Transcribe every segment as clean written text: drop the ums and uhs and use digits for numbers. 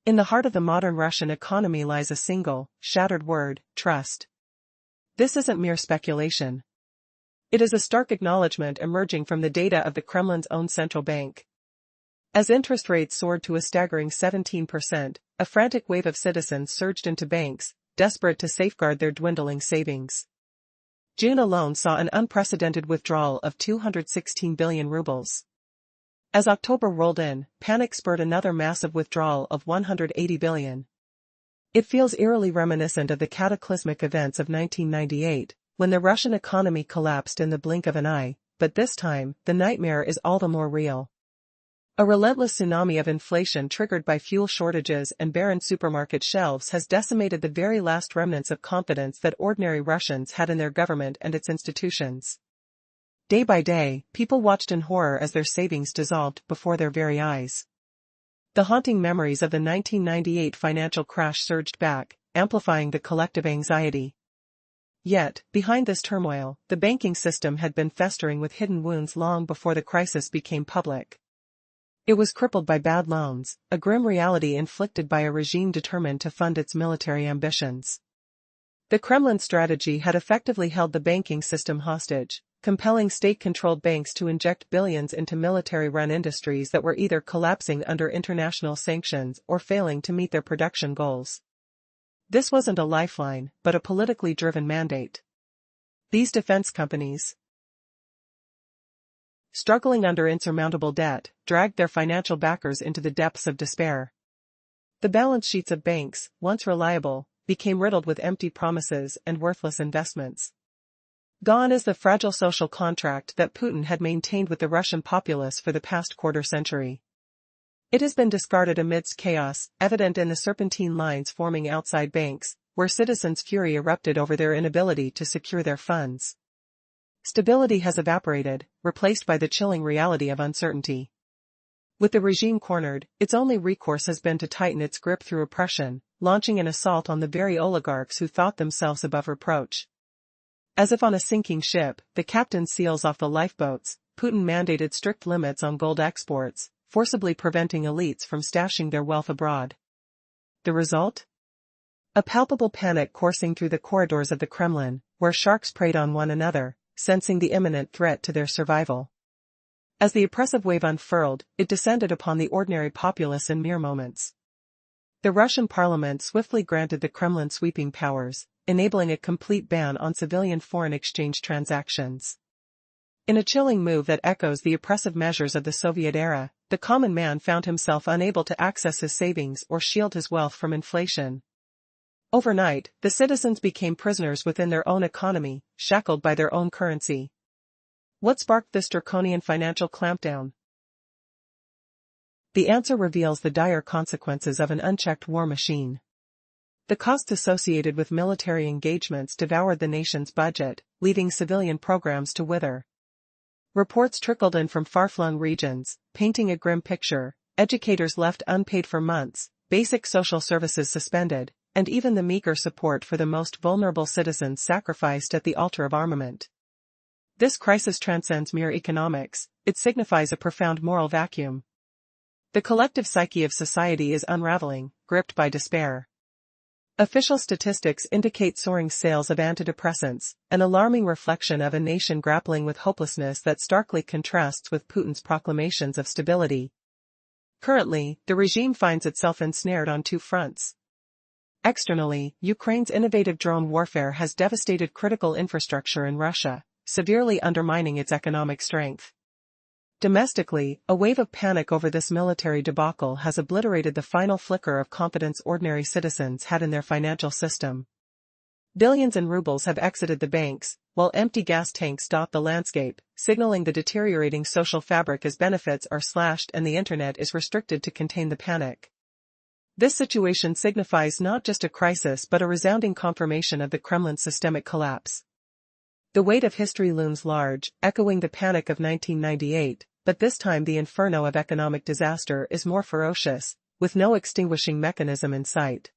In the heart of the modern Russian economy lies a single, shattered word: trust. This isn't mere speculation. It is a stark acknowledgement emerging from the data of the Kremlin's own central bank. As interest rates soared to a staggering 17%, a frantic wave of citizens surged into banks, desperate to safeguard their dwindling savings. June alone saw an unprecedented withdrawal of 216 billion rubles. As October rolled in, panic spurred another massive withdrawal of 180 billion. It feels eerily reminiscent of the cataclysmic events of 1998, when the Russian economy collapsed in the blink of an eye, but this time, the nightmare is all the more real. A relentless tsunami of inflation triggered by fuel shortages and barren supermarket shelves has decimated the very last remnants of confidence that ordinary Russians had in their government and its institutions. Day by day, people watched in horror as their savings dissolved before their very eyes. The haunting memories of the 1998 financial crash surged back, amplifying the collective anxiety. Yet, behind this turmoil, the banking system had been festering with hidden wounds long before the crisis became public. It was crippled by bad loans, a grim reality inflicted by a regime determined to fund its military ambitions. The Kremlin strategy had effectively held the banking system hostage, compelling state-controlled banks to inject billions into military-run industries that were either collapsing under international sanctions or failing to meet their production goals. This wasn't a lifeline, but a politically driven mandate. These defense companies, struggling under insurmountable debt, dragged their financial backers into the depths of despair. The balance sheets of banks, once reliable, became riddled with empty promises and worthless investments. Gone is the fragile social contract that Putin had maintained with the Russian populace for the past quarter century. It has been discarded amidst chaos, evident in the serpentine lines forming outside banks, where citizens' fury erupted over their inability to secure their funds. Stability has evaporated, replaced by the chilling reality of uncertainty. With the regime cornered, its only recourse has been to tighten its grip through oppression, launching an assault on the very oligarchs who thought themselves above reproach. As if on a sinking ship, the captain seals off the lifeboats. Putin mandated strict limits on gold exports, forcibly preventing elites from stashing their wealth abroad. The result? A palpable panic coursing through the corridors of the Kremlin, where sharks preyed on one another, sensing the imminent threat to their survival. As the oppressive wave unfurled, it descended upon the ordinary populace in mere moments. The Russian parliament swiftly granted the Kremlin sweeping powers, enabling a complete ban on civilian foreign exchange transactions. In a chilling move that echoes the oppressive measures of the Soviet era, the common man found himself unable to access his savings or shield his wealth from inflation. Overnight, the citizens became prisoners within their own economy, shackled by their own currency. What sparked this draconian financial clampdown? The answer reveals the dire consequences of an unchecked war machine. The costs associated with military engagements devoured the nation's budget, leaving civilian programs to wither. Reports trickled in from far-flung regions, painting a grim picture: educators left unpaid for months, basic social services suspended, and even the meager support for the most vulnerable citizens sacrificed at the altar of armament. This crisis transcends mere economics, it signifies a profound moral vacuum. The collective psyche of society is unraveling, gripped by despair. Official statistics indicate soaring sales of antidepressants, an alarming reflection of a nation grappling with hopelessness that starkly contrasts with Putin's proclamations of stability. Currently, the regime finds itself ensnared on two fronts. Externally, Ukraine's innovative drone warfare has devastated critical infrastructure in Russia, severely undermining its economic strength. Domestically, a wave of panic over this military debacle has obliterated the final flicker of confidence ordinary citizens had in their financial system. Billions in rubles have exited the banks, while empty gas tanks dot the landscape, signaling the deteriorating social fabric as benefits are slashed and the internet is restricted to contain the panic. This situation signifies not just a crisis but a resounding confirmation of the Kremlin's systemic collapse. The weight of history looms large, echoing the panic of 1998, but this time the inferno of economic disaster is more ferocious, with no extinguishing mechanism in sight.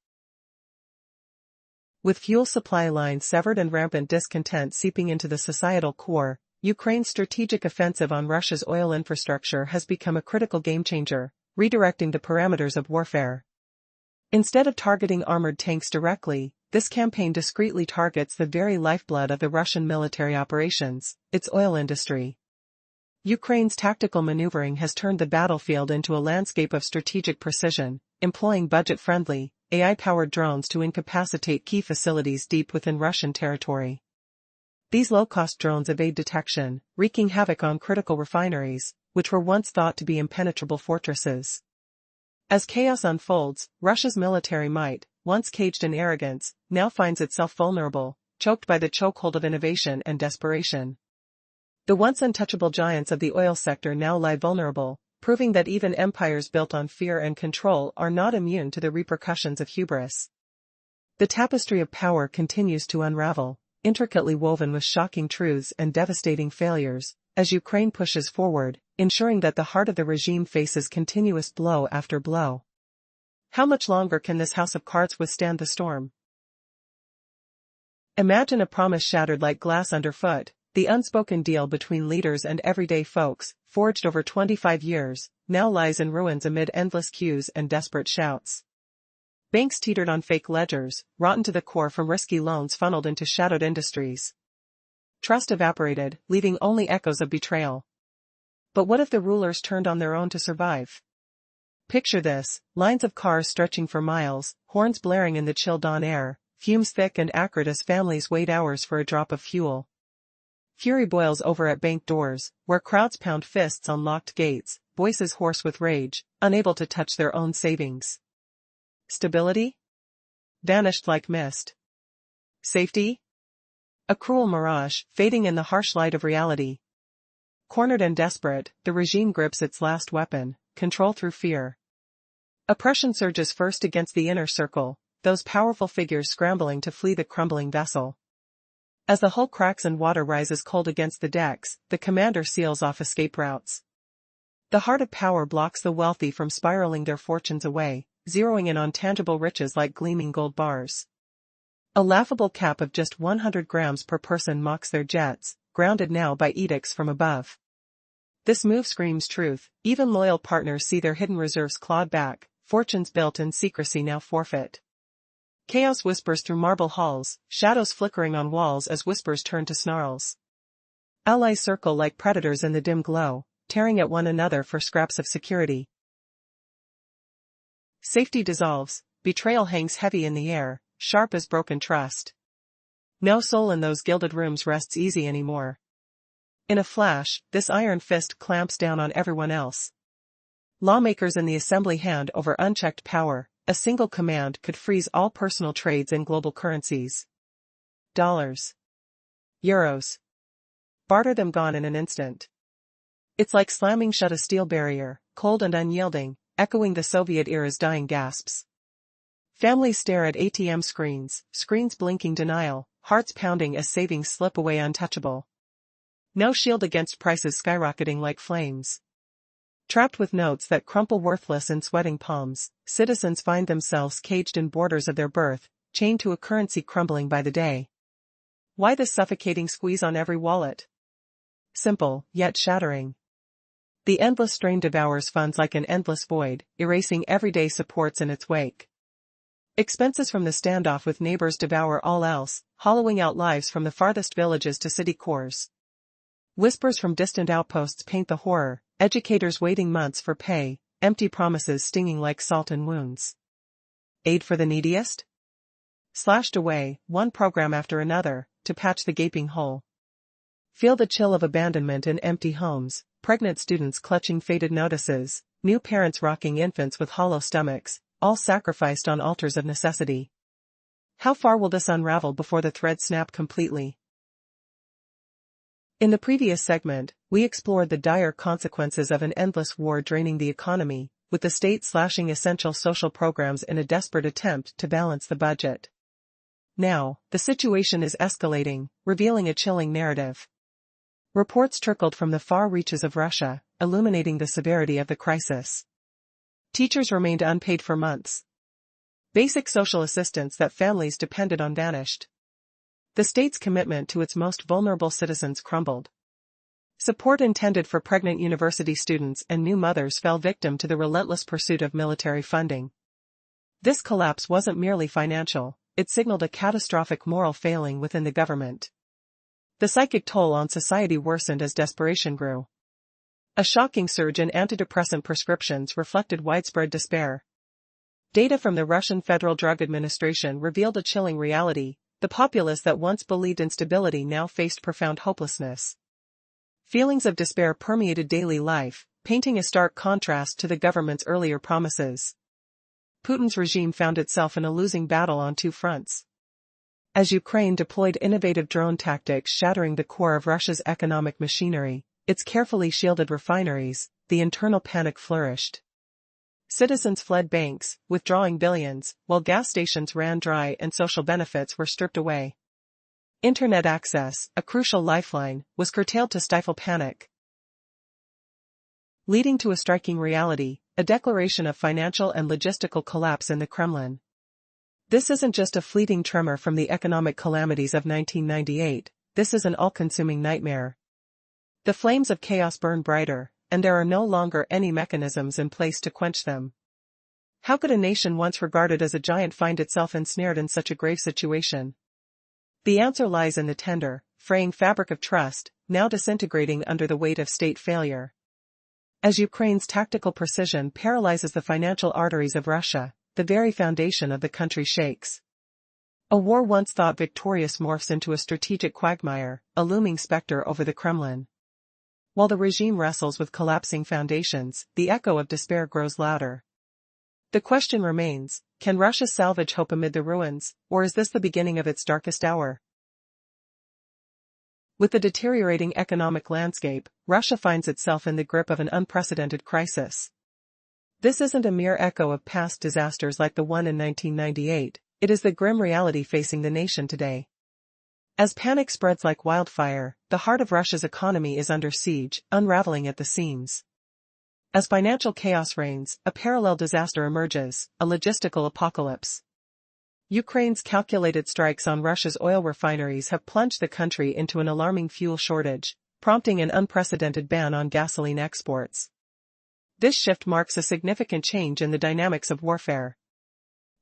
With fuel supply lines severed and rampant discontent seeping into the societal core, Ukraine's strategic offensive on Russia's oil infrastructure has become a critical game-changer, redirecting the parameters of warfare. Instead of targeting armored tanks directly, this campaign discreetly targets the very lifeblood of the Russian military operations, its oil industry. Ukraine's tactical maneuvering has turned the battlefield into a landscape of strategic precision, employing budget-friendly, AI-powered drones to incapacitate key facilities deep within Russian territory. These low-cost drones evade detection, wreaking havoc on critical refineries, which were once thought to be impenetrable fortresses. As chaos unfolds, Russia's military might, once caged in arrogance, now finds itself vulnerable, choked by the chokehold of innovation and desperation. The once untouchable giants of the oil sector now lie vulnerable, proving that even empires built on fear and control are not immune to the repercussions of hubris. The tapestry of power continues to unravel, intricately woven with shocking truths and devastating failures, as Ukraine pushes forward, ensuring that the heart of the regime faces continuous blow after blow. How much longer can this house of cards withstand the storm? Imagine a promise shattered like glass underfoot, the unspoken deal between leaders and everyday folks, forged over 25 years, now lies in ruins amid endless queues and desperate shouts. Banks teetered on fake ledgers, rotten to the core from risky loans funneled into shadowed industries. Trust evaporated, leaving only echoes of betrayal. But what if the rulers turned on their own to survive? Picture this, lines of cars stretching for miles, horns blaring in the chill dawn air, fumes thick and acrid as families wait hours for a drop of fuel. Fury boils over at bank doors, where crowds pound fists on locked gates, voices hoarse with rage, unable to touch their own savings. Stability? Vanished like mist. Safety? A cruel mirage, fading in the harsh light of reality. Cornered and desperate, the regime grips its last weapon, control through fear. Oppression surges first against the inner circle, those powerful figures scrambling to flee the crumbling vessel. As the hull cracks and water rises cold against the decks, the commander seals off escape routes. The heart of power blocks the wealthy from spiraling their fortunes away, zeroing in on tangible riches like gleaming gold bars. A laughable cap of just 100 grams per person mocks their jets, grounded now by edicts from above. This move screams truth, even loyal partners see their hidden reserves clawed back, fortunes built in secrecy now forfeit. Chaos whispers through marble halls, shadows flickering on walls as whispers turn to snarls. Allies circle like predators in the dim glow, tearing at one another for scraps of security. Safety dissolves, betrayal hangs heavy in the air, sharp as broken trust. No soul in those gilded rooms rests easy anymore. In a flash, this iron fist clamps down on everyone else. Lawmakers in the assembly hand over unchecked power, a single command could freeze all personal trades in global currencies. Dollars. Euros. Barter them gone in an instant. It's like slamming shut a steel barrier, cold and unyielding, echoing the Soviet era's dying gasps. Families stare at ATM screens blinking denial, hearts pounding as savings slip away untouchable. No shield against prices skyrocketing like flames. Trapped with notes that crumple worthless in sweating palms, citizens find themselves caged in borders of their birth, chained to a currency crumbling by the day. Why this suffocating squeeze on every wallet? Simple, yet shattering. The endless strain devours funds like an endless void, erasing everyday supports in its wake. Expenses from the standoff with neighbors devour all else, hollowing out lives from the farthest villages to city cores. Whispers from distant outposts paint the horror, educators waiting months for pay, empty promises stinging like salt in wounds. Aid for the neediest? Slashed away, one program after another, to patch the gaping hole. Feel the chill of abandonment in empty homes, pregnant students clutching faded notices, new parents rocking infants with hollow stomachs, all sacrificed on altars of necessity. How far will this unravel before the thread snap completely? In the previous segment, we explored the dire consequences of an endless war draining the economy, with the state slashing essential social programs in a desperate attempt to balance the budget. Now, the situation is escalating, revealing a chilling narrative. Reports trickled from the far reaches of Russia, illuminating the severity of the crisis. Teachers remained unpaid for months. Basic social assistance that families depended on vanished. The state's commitment to its most vulnerable citizens crumbled. Support intended for pregnant university students and new mothers fell victim to the relentless pursuit of military funding. This collapse wasn't merely financial, it signaled a catastrophic moral failing within the government. The psychic toll on society worsened as desperation grew. A shocking surge in antidepressant prescriptions reflected widespread despair. Data from the Russian Federal Drug Administration revealed a chilling reality: the populace that once believed in stability now faced profound hopelessness. Feelings of despair permeated daily life, painting a stark contrast to the government's earlier promises. Putin's regime found itself in a losing battle on two fronts. As Ukraine deployed innovative drone tactics shattering the core of Russia's economic machinery, its carefully shielded refineries, the internal panic flourished. Citizens fled banks, withdrawing billions, while gas stations ran dry and social benefits were stripped away. Internet access, a crucial lifeline, was curtailed to stifle panic, leading to a striking reality: a declaration of financial and logistical collapse in the Kremlin. This isn't just a fleeting tremor from the economic calamities of 1998, this is an all-consuming nightmare. The flames of chaos burn brighter, and there are no longer any mechanisms in place to quench them. How could a nation once regarded as a giant find itself ensnared in such a grave situation? The answer lies in the tender, fraying fabric of trust, now disintegrating under the weight of state failure. As Ukraine's tactical precision paralyzes the financial arteries of Russia, the very foundation of the country shakes. A war once thought victorious morphs into a strategic quagmire, a looming specter over the Kremlin. While the regime wrestles with collapsing foundations, the echo of despair grows louder. The question remains: can Russia salvage hope amid the ruins, or is this the beginning of its darkest hour? With the deteriorating economic landscape, Russia finds itself in the grip of an unprecedented crisis. This isn't a mere echo of past disasters like the one in 1998, it is the grim reality facing the nation today. As panic spreads like wildfire, the heart of Russia's economy is under siege, unraveling at the seams. As financial chaos reigns, a parallel disaster emerges: a logistical apocalypse. Ukraine's calculated strikes on Russia's oil refineries have plunged the country into an alarming fuel shortage, prompting an unprecedented ban on gasoline exports. This shift marks a significant change in the dynamics of warfare.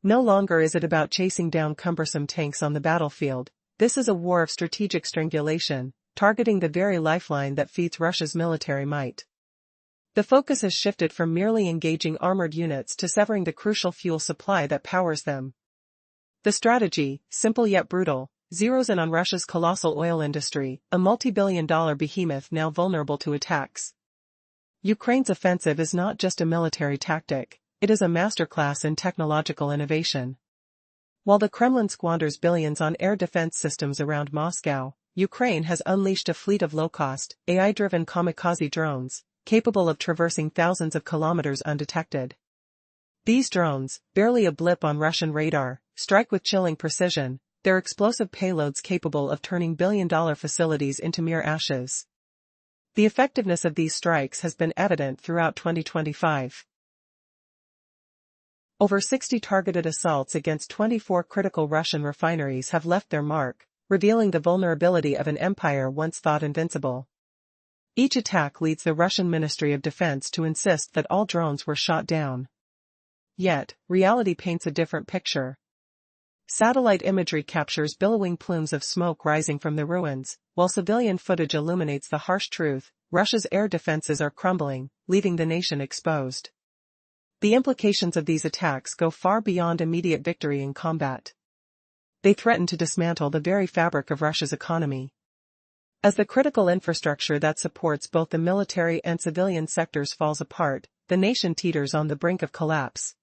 No longer is it about chasing down cumbersome tanks on the battlefield. This is a war of strategic strangulation, targeting the very lifeline that feeds Russia's military might. The focus has shifted from merely engaging armored units to severing the crucial fuel supply that powers them. The strategy, simple yet brutal, zeroes in on Russia's colossal oil industry, a multi-billion-dollar behemoth now vulnerable to attacks. Ukraine's offensive is not just a military tactic, it is a masterclass in technological innovation. While the Kremlin squanders billions on air defense systems around Moscow, Ukraine has unleashed a fleet of low-cost, AI-driven kamikaze drones, capable of traversing thousands of kilometers undetected. These drones, barely a blip on Russian radar, strike with chilling precision, their explosive payloads capable of turning billion-dollar facilities into mere ashes. The effectiveness of these strikes has been evident throughout 2025. Over 60 targeted assaults against 24 critical Russian refineries have left their mark, revealing the vulnerability of an empire once thought invincible. Each attack leads the Russian Ministry of Defense to insist that all drones were shot down. Yet, reality paints a different picture. Satellite imagery captures billowing plumes of smoke rising from the ruins, while civilian footage illuminates the harsh truth: Russia's air defenses are crumbling, leaving the nation exposed. The implications of these attacks go far beyond immediate victory in combat. They threaten to dismantle the very fabric of Russia's economy. As the critical infrastructure that supports both the military and civilian sectors falls apart, the nation teeters on the brink of collapse.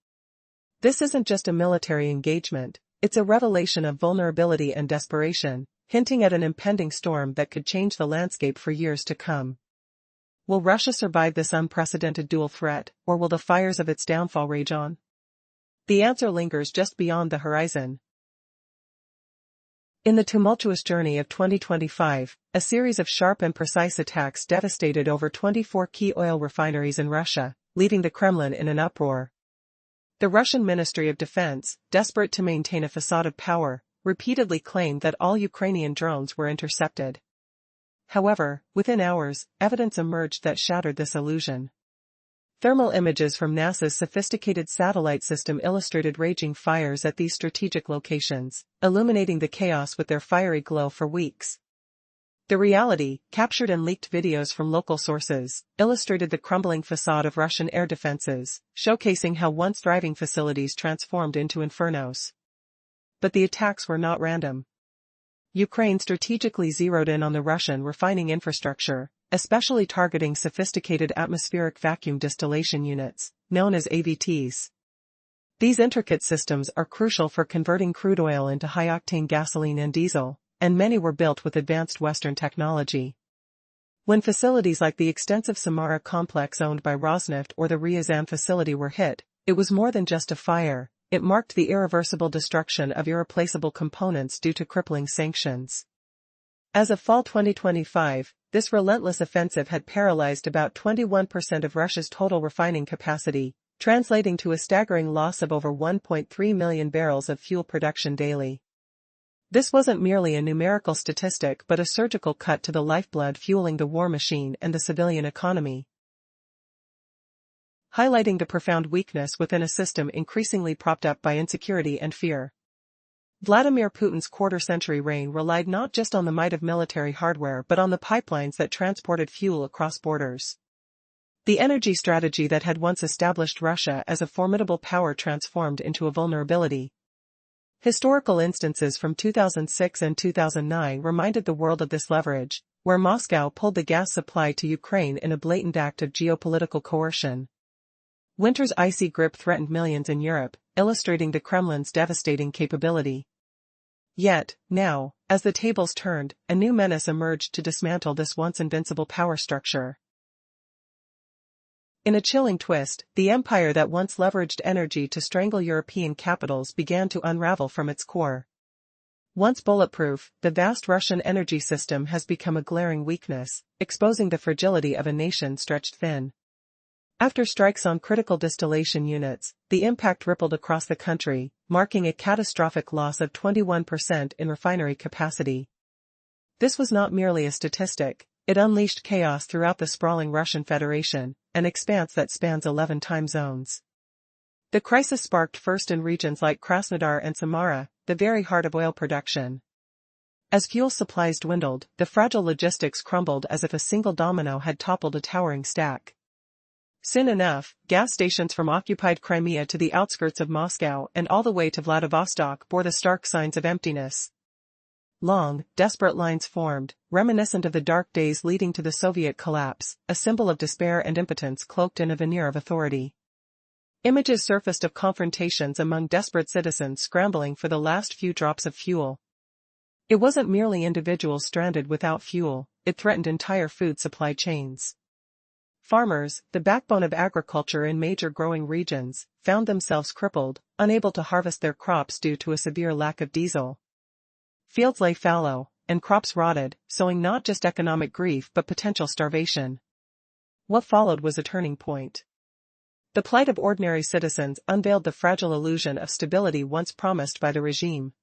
This isn't just a military engagement, it's a revelation of vulnerability and desperation, hinting at an impending storm that could change the landscape for years to come. Will Russia survive this unprecedented dual threat, or will the fires of its downfall rage on? The answer lingers just beyond the horizon. In the tumultuous journey of 2025, a series of sharp and precise attacks devastated over 24 key oil refineries in Russia, leaving the Kremlin in an uproar. The Russian Ministry of Defense, desperate to maintain a facade of power, repeatedly claimed that all Ukrainian drones were intercepted. However, within hours, evidence emerged that shattered this illusion. Thermal images from NASA's sophisticated satellite system illustrated raging fires at these strategic locations, illuminating the chaos with their fiery glow for weeks. The reality, captured in leaked videos from local sources, illustrated the crumbling facade of Russian air defenses, showcasing how once thriving facilities transformed into infernos. But the attacks were not random. Ukraine strategically zeroed in on the Russian refining infrastructure, especially targeting sophisticated atmospheric vacuum distillation units, known as AVTs. These intricate systems are crucial for converting crude oil into high-octane gasoline and diesel, and many were built with advanced Western technology. When facilities like the extensive Samara complex owned by Rosneft or the Ryazan facility were hit, it was more than just a fire, it marked the irreversible destruction of irreplaceable components due to crippling sanctions. As of fall 2025, this relentless offensive had paralyzed about 21% of Russia's total refining capacity, translating to a staggering loss of over 1.3 million barrels of fuel production daily. This wasn't merely a numerical statistic but a surgical cut to the lifeblood fueling the war machine and the civilian economy, highlighting the profound weakness within a system increasingly propped up by insecurity and fear. Vladimir Putin's quarter-century reign relied not just on the might of military hardware but on the pipelines that transported fuel across borders. The energy strategy that had once established Russia as a formidable power transformed into a vulnerability. Historical instances from 2006 and 2009 reminded the world of this leverage, where Moscow pulled the gas supply to Ukraine in a blatant act of geopolitical coercion. Winter's icy grip threatened millions in Europe, illustrating the Kremlin's devastating capability. Yet, now, as the tables turned, a new menace emerged to dismantle this once invincible power structure. In a chilling twist, the empire that once leveraged energy to strangle European capitals began to unravel from its core. Once bulletproof, the vast Russian energy system has become a glaring weakness, exposing the fragility of a nation stretched thin. After strikes on critical distillation units, the impact rippled across the country, marking a catastrophic loss of 21% in refinery capacity. This was not merely a statistic, it unleashed chaos throughout the sprawling Russian Federation, an expanse that spans 11 time zones. The crisis sparked first in regions like Krasnodar and Samara, the very heart of oil production. As fuel supplies dwindled, the fragile logistics crumbled as if a single domino had toppled a towering stack. Soon enough, gas stations from occupied Crimea to the outskirts of Moscow and all the way to Vladivostok bore the stark signs of emptiness. Long, desperate lines formed, reminiscent of the dark days leading to the Soviet collapse, a symbol of despair and impotence cloaked in a veneer of authority. Images surfaced of confrontations among desperate citizens scrambling for the last few drops of fuel. It wasn't merely individuals stranded without fuel, it threatened entire food supply chains. Farmers, the backbone of agriculture in major growing regions, found themselves crippled, unable to harvest their crops due to a severe lack of diesel. Fields lay fallow, and crops rotted, sowing not just economic grief but potential starvation. What followed was a turning point. The plight of ordinary citizens unveiled the fragile illusion of stability once promised by the regime.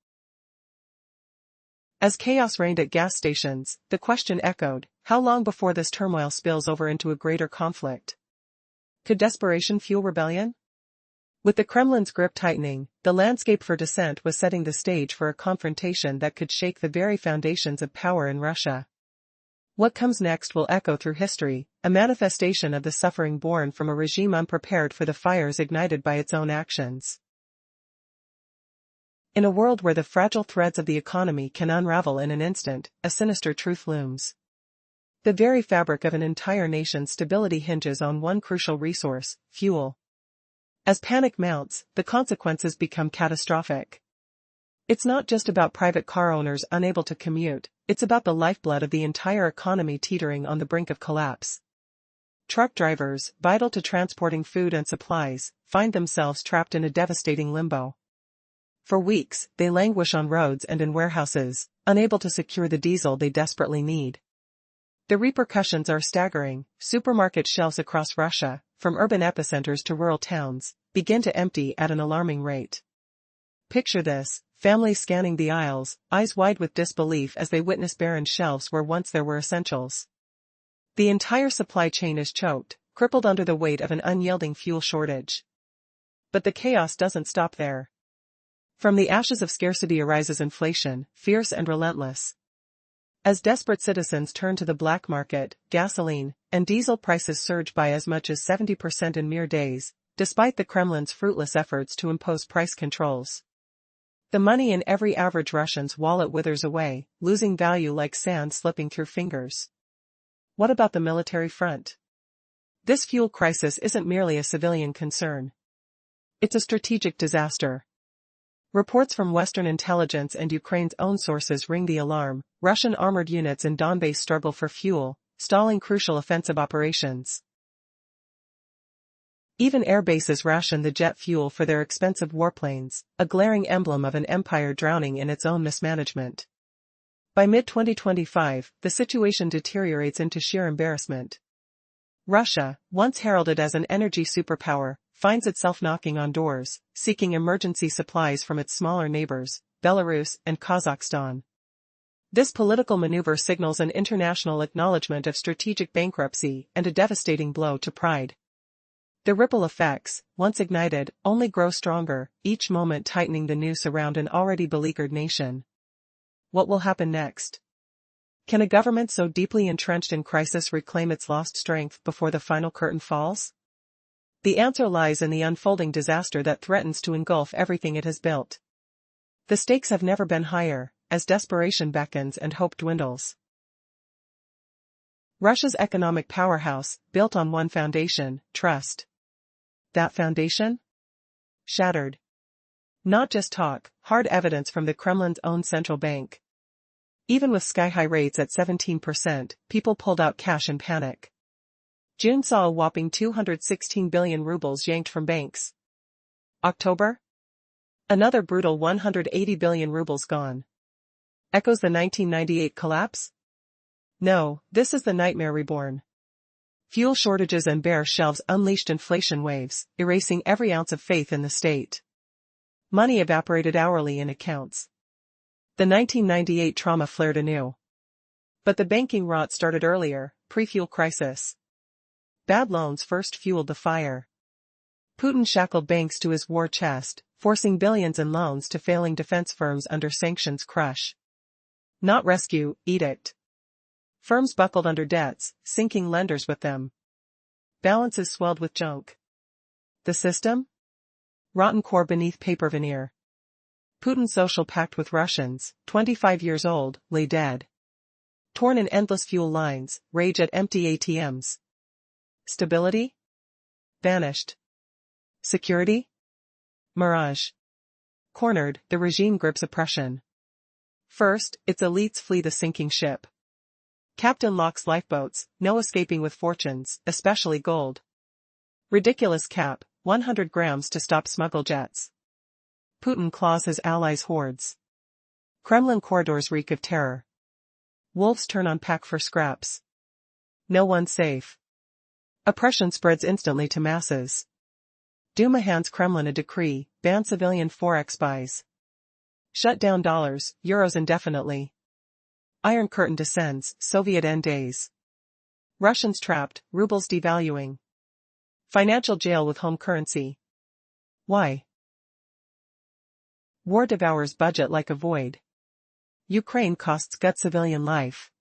As chaos reigned at gas stations, the question echoed, how long before this turmoil spills over into a greater conflict? Could desperation fuel rebellion? With the Kremlin's grip tightening, the landscape for dissent was setting the stage for a confrontation that could shake the very foundations of power in Russia. What comes next will echo through history, a manifestation of the suffering born from a regime unprepared for the fires ignited by its own actions. In a world where the fragile threads of the economy can unravel in an instant, a sinister truth looms. The very fabric of an entire nation's stability hinges on one crucial resource, fuel. As panic mounts, the consequences become catastrophic. It's not just about private car owners unable to commute, it's about the lifeblood of the entire economy teetering on the brink of collapse. Truck drivers, vital to transporting food and supplies, find themselves trapped in a devastating limbo. For weeks, they languish on roads and in warehouses, unable to secure the diesel they desperately need. The repercussions are staggering. Supermarket shelves across Russia, from urban epicenters to rural towns, begin to empty at an alarming rate. Picture this, families scanning the aisles, eyes wide with disbelief as they witness barren shelves where once there were essentials. The entire supply chain is choked, crippled under the weight of an unyielding fuel shortage. But the chaos doesn't stop there. From the ashes of scarcity arises inflation, fierce and relentless. As desperate citizens turn to the black market, gasoline and diesel prices surge by as much as 70% in mere days, despite the Kremlin's fruitless efforts to impose price controls. The money in every average Russian's wallet withers away, losing value like sand slipping through fingers. What about the military front? This fuel crisis isn't merely a civilian concern. It's a strategic disaster. Reports from Western intelligence and Ukraine's own sources ring the alarm. Russian armored units in Donbass struggle for fuel, stalling crucial offensive operations. Even air bases ration the jet fuel for their expensive warplanes, a glaring emblem of an empire drowning in its own mismanagement. By mid-2025, the situation deteriorates into sheer embarrassment. Russia, once heralded as an energy superpower, finds itself knocking on doors, seeking emergency supplies from its smaller neighbors, Belarus and Kazakhstan. This political maneuver signals an international acknowledgement of strategic bankruptcy and a devastating blow to pride. The ripple effects, once ignited, only grow stronger, each moment tightening the noose around an already beleaguered nation. What will happen next? Can a government so deeply entrenched in crisis reclaim its lost strength before the final curtain falls? The answer lies in the unfolding disaster that threatens to engulf everything it has built. The stakes have never been higher, as desperation beckons and hope dwindles. Russia's economic powerhouse, built on one foundation, trust. That foundation? Shattered. Not just talk, hard evidence from the Kremlin's own central bank. Even with sky-high rates at 17%, people pulled out cash in panic. June saw a whopping 216 billion rubles yanked from banks. October? Another brutal 180 billion rubles gone. Echoes the 1998 collapse? No, this is the nightmare reborn. Fuel shortages and bare shelves unleashed inflation waves, erasing every ounce of faith in the state. Money evaporated hourly in accounts. The 1998 trauma flared anew. But the banking rot started earlier, pre-fuel crisis. Bad loans first fueled the fire. Putin shackled banks to his war chest, forcing billions in loans to failing defense firms under sanctions crush. Not rescue, edict. Firms buckled under debts, sinking lenders with them. Balances swelled with junk. The system? Rotten core beneath paper veneer. Putin's social pact with Russians, 25 years old, lay dead. Torn in endless fuel lines, rage at empty ATMs. Stability? Vanished. Security? Mirage. Cornered, the regime grips oppression. First, its elites flee the sinking ship. Captain locks lifeboats, no escaping with fortunes, especially gold. Ridiculous cap, 100 grams to stop smuggle jets. Putin claws his allies' hordes. Kremlin corridors reek of terror. Wolves turn on pack for scraps. No one safe. Oppression spreads instantly to masses. Duma hands Kremlin a decree, ban civilian forex buys. Shut down dollars, euros indefinitely. Iron Curtain descends, Soviet end days. Russians trapped, rubles devaluing. Financial jail with home currency. Why? War devours budget like a void. Ukraine costs gut civilian life.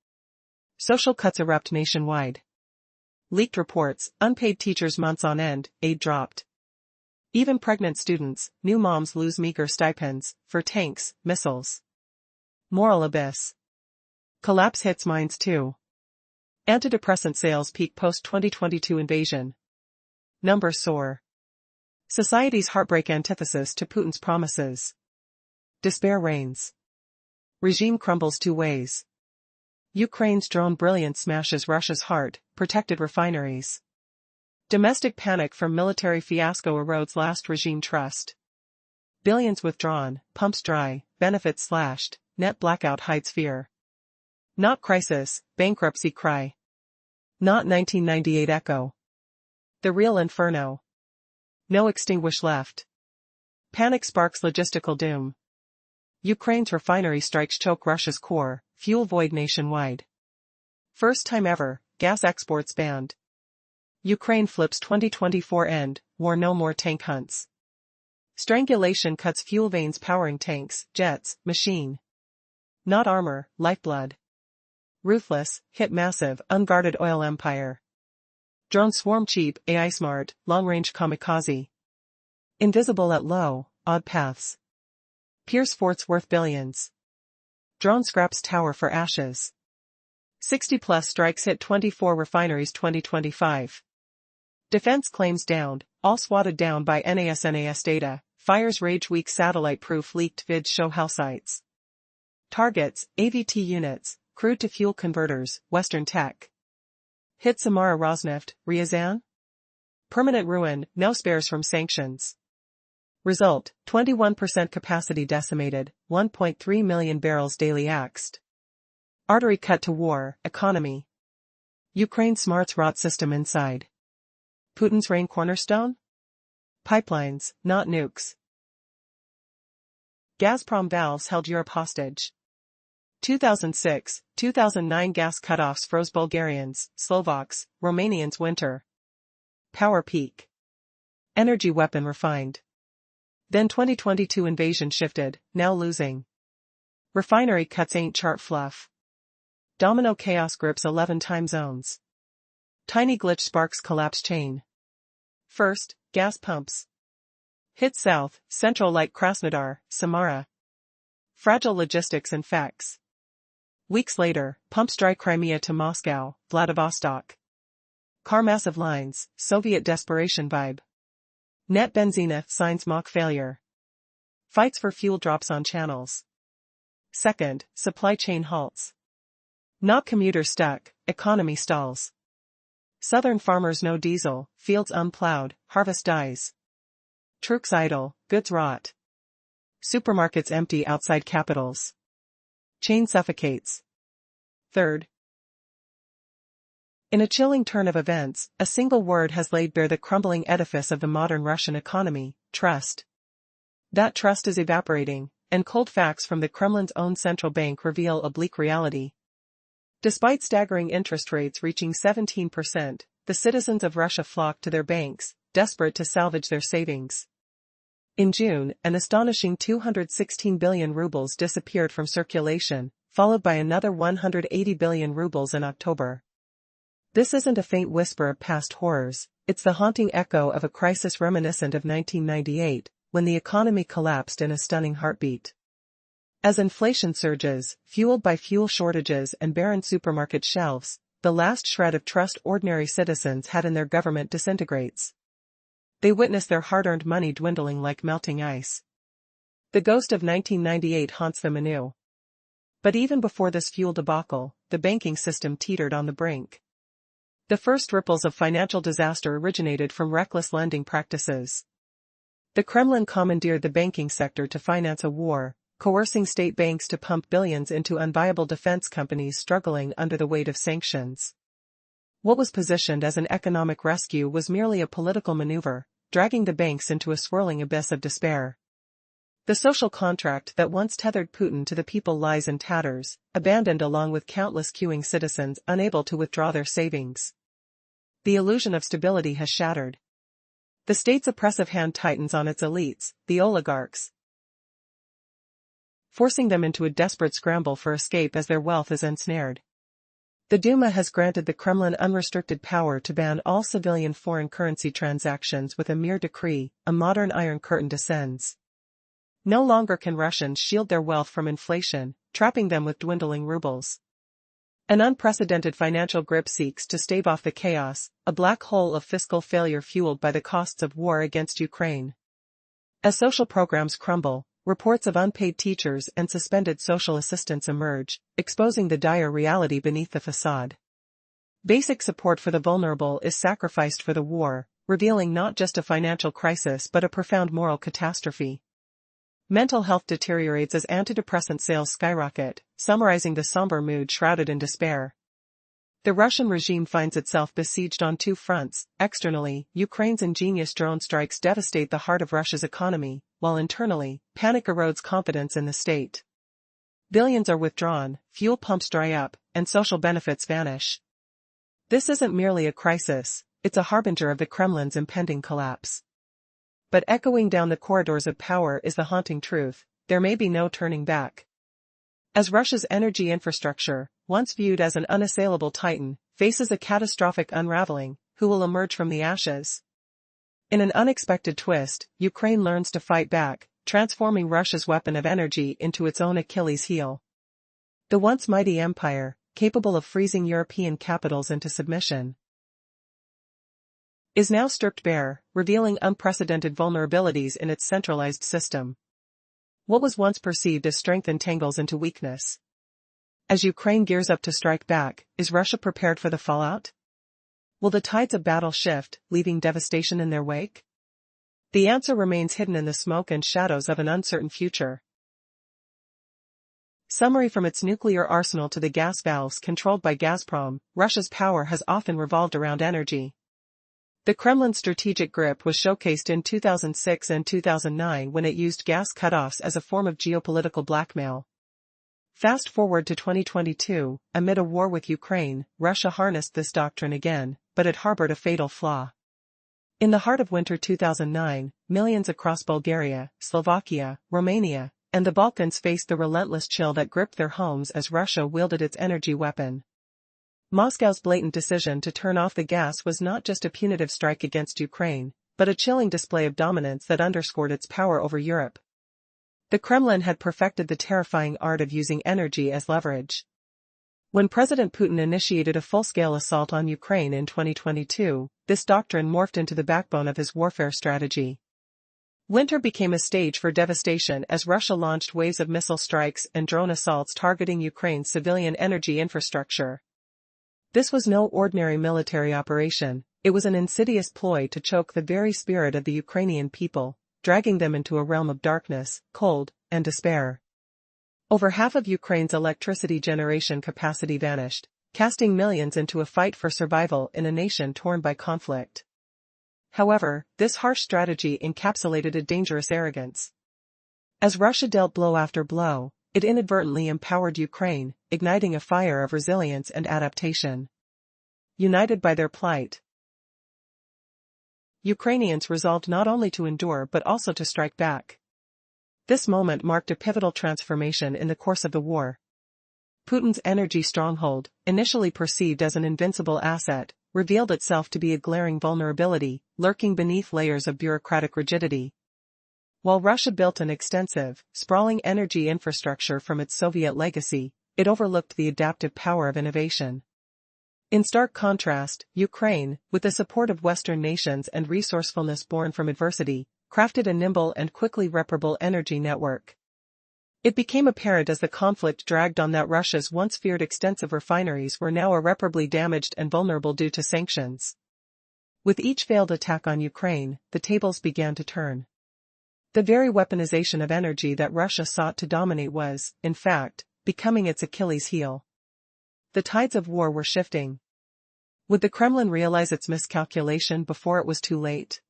Social cuts erupt nationwide. Leaked reports, unpaid teachers months on end, aid dropped. Even pregnant students, new moms lose meager stipends, for tanks, missiles. Moral abyss. Collapse hits minds too. Antidepressant sales peak post-2022 invasion. Numbers soar. Society's heartbreak antithesis to Putin's promises. Despair reigns. Regime crumbles two ways. Ukraine's drone brilliance smashes Russia's heart, protected refineries. Domestic panic from military fiasco erodes last regime trust. Billions withdrawn, pumps dry, benefits slashed, net blackout hides fear. Not crisis, bankruptcy cry. Not 1998 echo. The real inferno. No extinguish left. Panic sparks logistical doom. Ukraine's refinery strikes choke Russia's core, fuel void nationwide. First time ever, gas exports banned. Ukraine flips 2024 end, war no more tank hunts. Strangulation cuts fuel veins powering tanks, jets, machine. Not armor, lifeblood. Ruthless, hit massive, unguarded oil empire. Drone swarm cheap, AI smart, long-range kamikaze. Invisible at low, odd paths. Pierce forts worth billions. Drone scraps tower for ashes. 60-plus strikes hit 24 refineries 2025. Defense claims downed, all swatted down by NAS data. Fires rage weak satellite-proof leaked vids show how sites. Targets, AVT units, crude to fuel converters, Western tech. Hit Samara Rosneft, Ryazan? Permanent ruin, no spares from sanctions. Result, 21% capacity decimated, 1.3 million barrels daily axed. Artery cut to war, economy. Ukraine smarts rot system inside. Putin's reign cornerstone? Pipelines, not nukes. Gazprom valves held Europe hostage. 2006, 2009 gas cutoffs froze Bulgarians, Slovaks, Romanians winter. Power peak. Energy weapon refined. Then 2022 invasion shifted, now losing. Refinery cuts ain't chart fluff. Domino chaos grips 11 time zones. Tiny glitch sparks collapse chain. First, gas pumps. Hit south, central like Krasnodar, Samara. Fragile logistics and facts. Weeks later, pumps dry Crimea to Moscow, Vladivostok. Car massive lines, Soviet desperation vibe. Net Benzina signs mock failure. Fights for fuel drops on channels. Second, supply chain halts. Not commuter stuck, economy stalls. Southern farmers no diesel, fields unplowed, harvest dies. Trucks idle, goods rot. Supermarkets empty outside capitals. Chain suffocates. Third. In a chilling turn of events, a single word has laid bare the crumbling edifice of the modern Russian economy, trust. That trust is evaporating, and cold facts from the Kremlin's own central bank reveal a bleak reality. Despite staggering interest rates reaching 17%, the citizens of Russia flock to their banks, desperate to salvage their savings. In June, an astonishing 216 billion rubles disappeared from circulation, followed by another 180 billion rubles in October. This isn't a faint whisper of past horrors, it's the haunting echo of a crisis reminiscent of 1998, when the economy collapsed in a stunning heartbeat. As inflation surges, fueled by fuel shortages and barren supermarket shelves, the last shred of trust ordinary citizens had in their government disintegrates. They witness their hard-earned money dwindling like melting ice. The ghost of 1998 haunts them anew. But even before this fuel debacle, the banking system teetered on the brink. The first ripples of financial disaster originated from reckless lending practices. The Kremlin commandeered the banking sector to finance a war, coercing state banks to pump billions into unviable defense companies struggling under the weight of sanctions. What was positioned as an economic rescue was merely a political maneuver, dragging the banks into a swirling abyss of despair. The social contract that once tethered Putin to the people lies in tatters, abandoned along with countless queuing citizens unable to withdraw their savings. The illusion of stability has shattered. The state's oppressive hand tightens on its elites, the oligarchs, forcing them into a desperate scramble for escape as their wealth is ensnared. The Duma has granted the Kremlin unrestricted power to ban all civilian foreign currency transactions with a mere decree. A modern Iron Curtain descends. No longer can Russians shield their wealth from inflation, trapping them with dwindling rubles. An unprecedented financial grip seeks to stave off the chaos, a black hole of fiscal failure fueled by the costs of war against Ukraine. As social programs crumble, reports of unpaid teachers and suspended social assistance emerge, exposing the dire reality beneath the facade. Basic support for the vulnerable is sacrificed for the war, revealing not just a financial crisis but a profound moral catastrophe. Mental health deteriorates as antidepressant sales skyrocket, summarizing the somber mood shrouded in despair. The Russian regime finds itself besieged on two fronts. Externally, Ukraine's ingenious drone strikes devastate the heart of Russia's economy, while internally, panic erodes confidence in the state. Billions are withdrawn, fuel pumps dry up, and social benefits vanish. This isn't merely a crisis, it's a harbinger of the Kremlin's impending collapse. But echoing down the corridors of power is the haunting truth: there may be no turning back. As Russia's energy infrastructure, once viewed as an unassailable titan, faces a catastrophic unraveling, who will emerge from the ashes? In an unexpected twist, Ukraine learns to fight back, transforming Russia's weapon of energy into its own Achilles heel. The once mighty empire, capable of freezing European capitals into submission, is now stripped bare, revealing unprecedented vulnerabilities in its centralized system. What was once perceived as strength entangles into weakness. As Ukraine gears up to strike back, is Russia prepared for the fallout? Will the tides of battle shift, leaving devastation in their wake? The answer remains hidden in the smoke and shadows of an uncertain future. Summary: from its nuclear arsenal to the gas valves controlled by Gazprom, Russia's power has often revolved around energy. The Kremlin's strategic grip was showcased in 2006 and 2009 when it used gas cutoffs as a form of geopolitical blackmail. Fast forward to 2022, amid a war with Ukraine, Russia harnessed this doctrine again, but it harbored a fatal flaw. In the heart of winter 2009, millions across Bulgaria, Slovakia, Romania, and the Balkans faced the relentless chill that gripped their homes as Russia wielded its energy weapon. Moscow's blatant decision to turn off the gas was not just a punitive strike against Ukraine, but a chilling display of dominance that underscored its power over Europe. The Kremlin had perfected the terrifying art of using energy as leverage. When President Putin initiated a full-scale assault on Ukraine in 2022, this doctrine morphed into the backbone of his warfare strategy. Winter became a stage for devastation as Russia launched waves of missile strikes and drone assaults targeting Ukraine's civilian energy infrastructure. This was no ordinary military operation, it was an insidious ploy to choke the very spirit of the Ukrainian people, dragging them into a realm of darkness, cold, and despair. Over half of Ukraine's electricity generation capacity vanished, casting millions into a fight for survival in a nation torn by conflict. However, this harsh strategy encapsulated a dangerous arrogance. As Russia dealt blow after blow, it inadvertently empowered Ukraine, igniting a fire of resilience and adaptation. United by their plight, Ukrainians resolved not only to endure but also to strike back. This moment marked a pivotal transformation in the course of the war. Putin's energy stronghold, initially perceived as an invincible asset, revealed itself to be a glaring vulnerability, lurking beneath layers of bureaucratic rigidity. While Russia built an extensive, sprawling energy infrastructure from its Soviet legacy, it overlooked the adaptive power of innovation. In stark contrast, Ukraine, with the support of Western nations and resourcefulness born from adversity, crafted a nimble and quickly reparable energy network. It became apparent as the conflict dragged on that Russia's once feared extensive refineries were now irreparably damaged and vulnerable due to sanctions. With each failed attack on Ukraine, the tables began to turn. The very weaponization of energy that Russia sought to dominate was, in fact, becoming its Achilles heel. The tides of war were shifting. Would the Kremlin realize its miscalculation before it was too late?